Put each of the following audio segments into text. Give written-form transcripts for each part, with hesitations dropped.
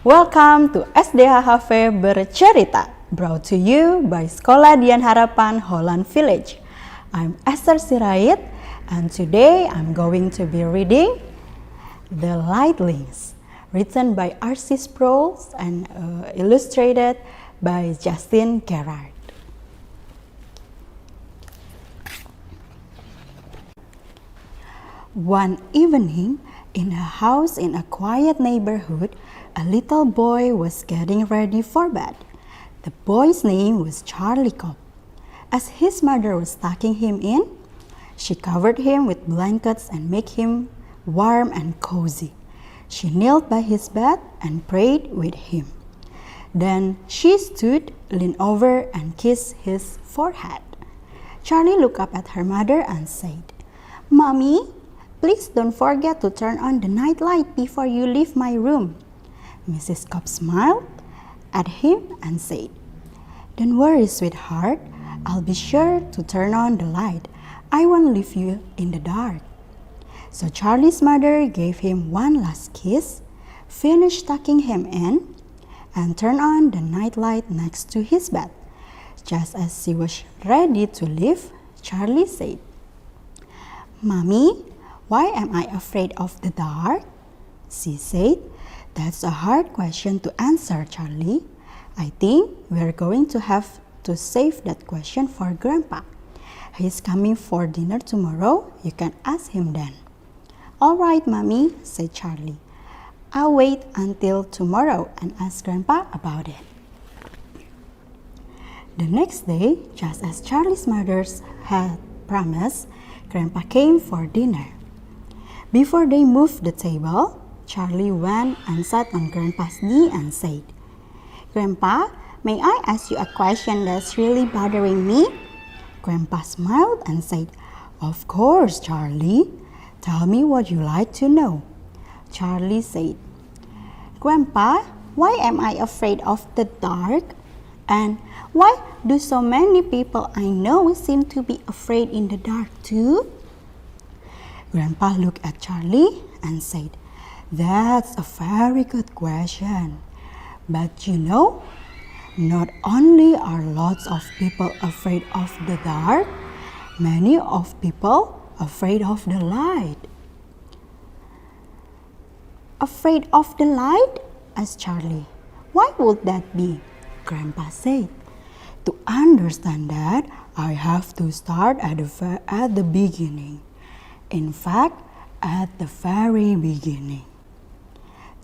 Welcome to SDH-HV Bercerita, brought to you by Sekolah Dian Harapan Holland Village. I'm Esther Gerard, and today I'm going to be reading The Lightlings, written by R.C. Sproul and illustrated by Gerard. One evening, in a house in a quiet neighborhood, a little boy was getting ready for bed. The boy's name was Charlie Cobb. As his mother was tucking him in, she covered him with blankets and made him warm and cozy. She knelt by his bed and prayed with him. Then she stood, leaned over, and kissed his forehead. Charlie looked up at her mother and said, "Mommy, please don't forget to turn on the night light before you leave my room." Mrs. Cobb smiled at him and said, "Don't worry, sweetheart. I'll be sure to turn on the light. I won't leave you in the dark." So Charlie's mother gave him one last kiss, finished tucking him in, and turned on the night light next to his bed. Just as she was ready to leave, Charlie said, "Mommy, why am I afraid of the dark?" She said, "That's a hard question to answer, Charlie. I think we're going to have to save that question for Grandpa. He's coming for dinner tomorrow. You can ask him then." "All right, Mommy," said Charlie. "I'll wait until tomorrow and ask Grandpa about it." The next day, just as Charlie's mother had promised, Grandpa came for dinner. Before they moved the table, Charlie went and sat on Grandpa's knee and said, "Grandpa, may I ask you a question that's really bothering me?" Grandpa smiled and said, "Of course, Charlie. Tell me what you like to know." Charlie said, "Grandpa, why am I afraid of the dark? And why do so many people I know seem to be afraid in the dark too?" Grandpa looked at Charlie and said, "That's a very good question. But you know, not only are lots of people afraid of the dark, many of people afraid of the light." "Afraid of the light?" asked Charlie. "Why would that be?" Grandpa said, "To understand that, I have to start at the beginning. In fact, at the very beginning."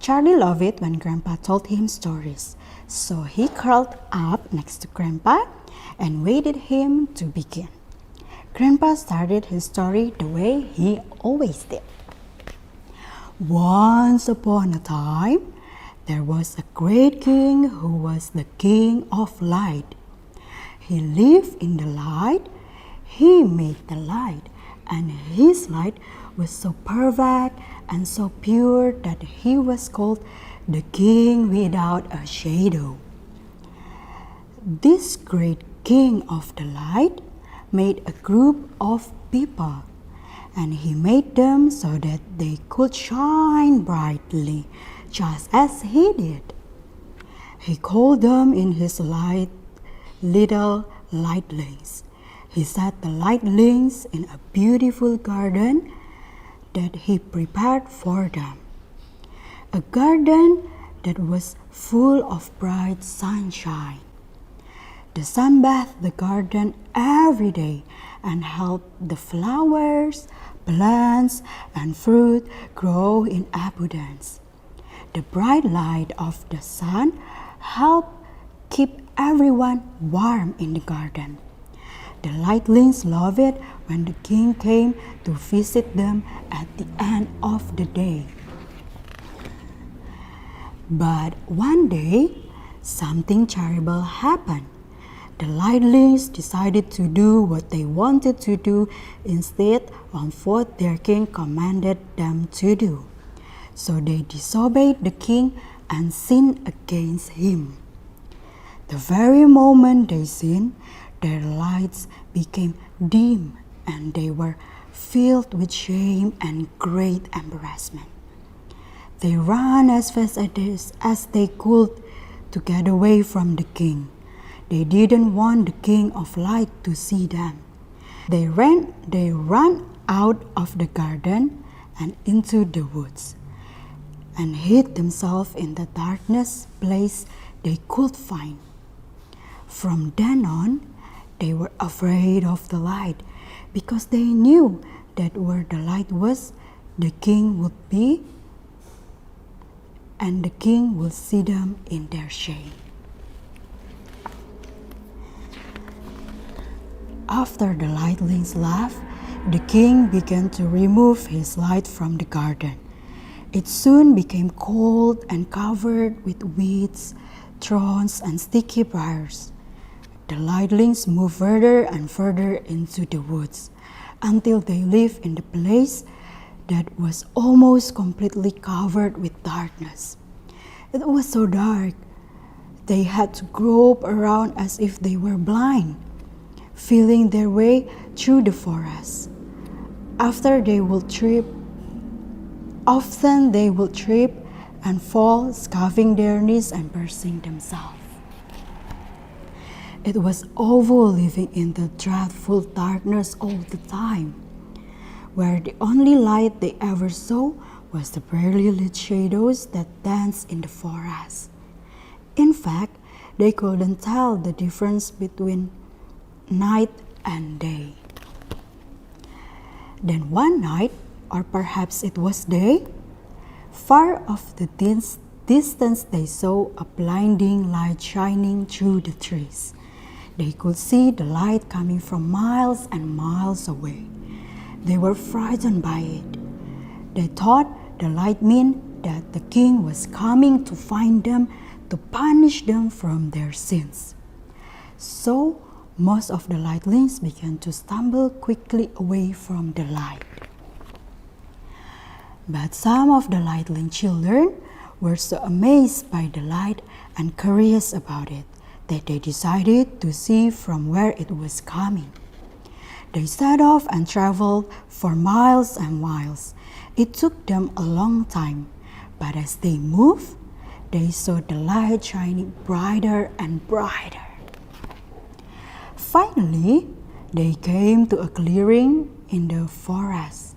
Charlie loved it when Grandpa told him stories, so he curled up next to Grandpa and waited him to begin. Grandpa started his story the way he always did. "Once upon a time, there was a great king who was the king of light. He lived in the light. He made the light, and his light was so perfect and so pure that he was called the king without a shadow. This great king of the light made a group of people, and he made them so that they could shine brightly, just as he did. He called them in his light little lightlings. He set the lightlings in a beautiful garden that he prepared for them. A garden that was full of bright sunshine. The sun bathed the garden every day and helped the flowers, plants, and fruit grow in abundance. The bright light of the sun helped keep everyone warm in the garden. The lightlings loved it when the king came to visit them at the end of the day. But one day, something terrible happened. The lightlings decided to do what they wanted to do instead of what their king commanded them to do. So they disobeyed the king and sinned against him. The very moment they sinned, their lights became dim and they were filled with shame and great embarrassment. They ran as fast as they could to get away from the king. They didn't want the king of light to see them. They ran out of the garden and into the woods and hid themselves in the darkest place they could find. From then on, they were afraid of the light because they knew that where the light was, the king would be, and the king will see them in their shame. After the Lightlings left, the king began to remove his light from the garden. It soon became cold and covered with weeds, thorns, and sticky briars. The Lightlings moved further and further into the woods until they lived in the place that was almost completely covered with darkness. It was so dark, they had to grope around as if they were blind, feeling their way through the forest. Often they would trip and fall, scuffing their knees and bursting themselves. It was awful living in the dreadful darkness all the time, where the only light they ever saw was the barely lit shadows that danced in the forest. In fact, they couldn't tell the difference between night and day. Then one night, or perhaps it was day, far off the distance they saw a blinding light shining through the trees. They could see the light coming from miles and miles away. They were frightened by it. They thought the light meant that the king was coming to find them to punish them from their sins. So most of the Lightlings began to stumble quickly away from the light. But some of the Lightling children were so amazed by the light and curious about it that they decided to see from where it was coming. They set off and traveled for miles and miles. It took them a long time, but as they moved, they saw the light shining brighter and brighter. Finally, they came to a clearing in the forest.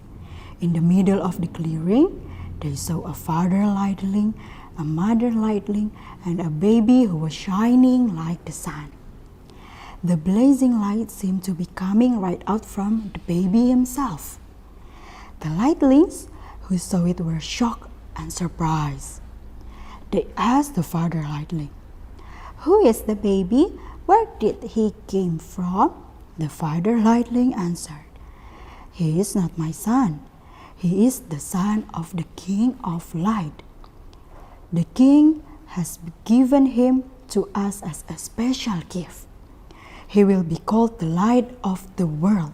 In the middle of the clearing, they saw a father Lightling, a mother Lightling, and a baby who was shining like the sun. The blazing light seemed to be coming right out from the baby himself. The Lightlings who saw it were shocked and surprised. They asked the father Lightling, "Who is the baby? Where did he came from?" The father Lightling answered, "He is not my son. He is the son of the King of Light. The king has given him to us as a special gift. He will be called the light of the world.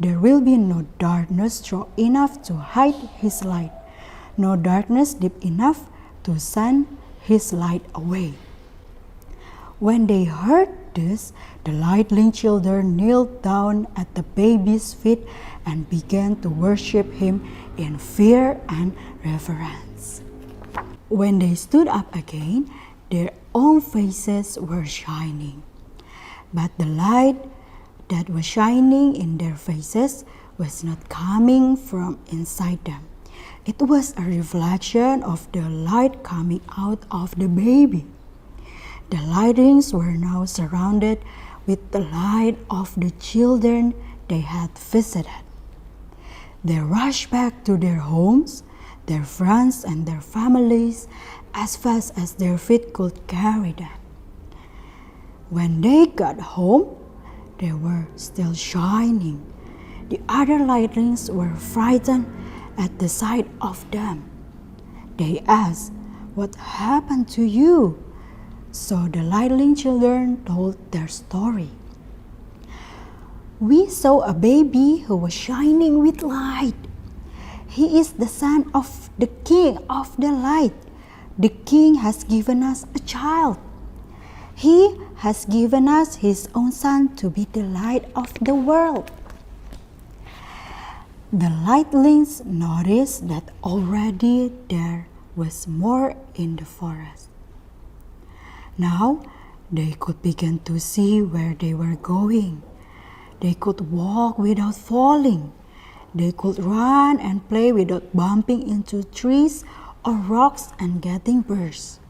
There will be no darkness strong enough to hide his light, no darkness deep enough to send his light away." When they heard this, the Lightling children knelt down at the baby's feet and began to worship him in fear and reverence. When they stood up again, their own faces were shining. But the light that was shining in their faces was not coming from inside them. It was a reflection of the light coming out of the baby. The Lightlings were now surrounded with the light of the children they had visited. They rushed back to their homes, their friends, and their families as fast as their feet could carry them. When they got home, they were still shining. The other Lightlings were frightened at the sight of them. They asked, "What happened to you?" So the Lightling children told their story. "We saw a baby who was shining with light. He is the son of the King of the Light. The king has given us a child. He has given us his own son to be the light of the world." The Lightlings noticed that already there was more in the forest. Now they could begin to see where they were going. They could walk without falling. They could run and play without bumping into trees or rocks and getting burst.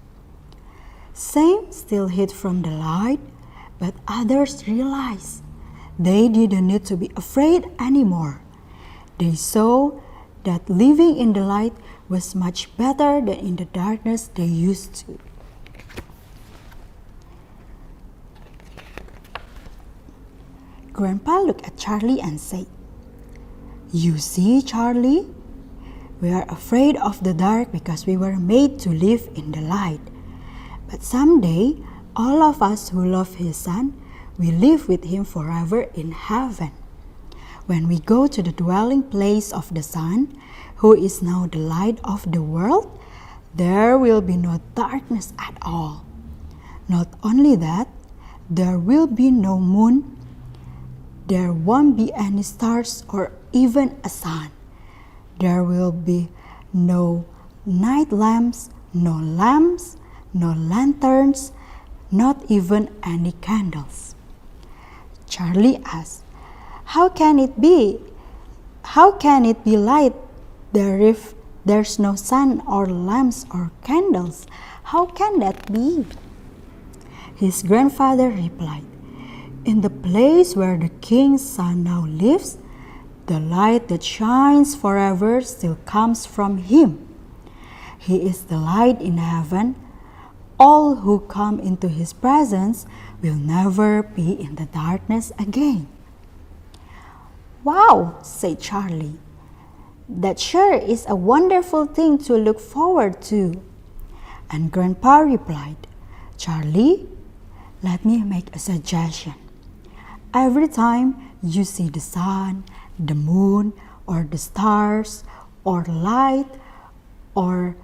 Some still hid from the light, but others realized they didn't need to be afraid anymore. They saw that living in the light was much better than in the darkness they used to. Grandpa looked at Charlie and said, "You see, Charlie, we are afraid of the dark because we were made to live in the light. But someday, all of us who love His Son will live with Him forever in heaven. When we go to the dwelling place of the Son, who is now the light of the world, there will be no darkness at all. Not only that, there will be no moon. There won't be any stars or even a sun. There will be no night lamps, no lanterns, not even any candles." Charlie asked, How can it be light there if there's no sun or lamps or candles? How can that be?" His grandfather replied, "In the place where the king's son now lives, the light that shines forever still comes from him. He is the light in heaven. All who come into his presence will never be in the darkness again." "Wow," said Charlie. "That sure is a wonderful thing to look forward to." And Grandpa replied, "Charlie, let me make a suggestion. Every time you see the sun, the moon, or the stars, or light, or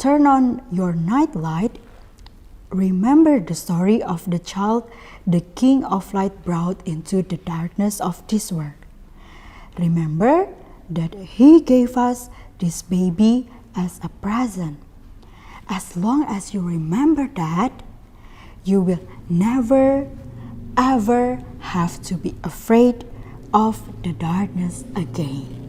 turn on your night light, remember the story of the child the King of Light brought into the darkness of this world. Remember that He gave us this baby as a present. As long as you remember that, you will never, ever have to be afraid of the darkness again."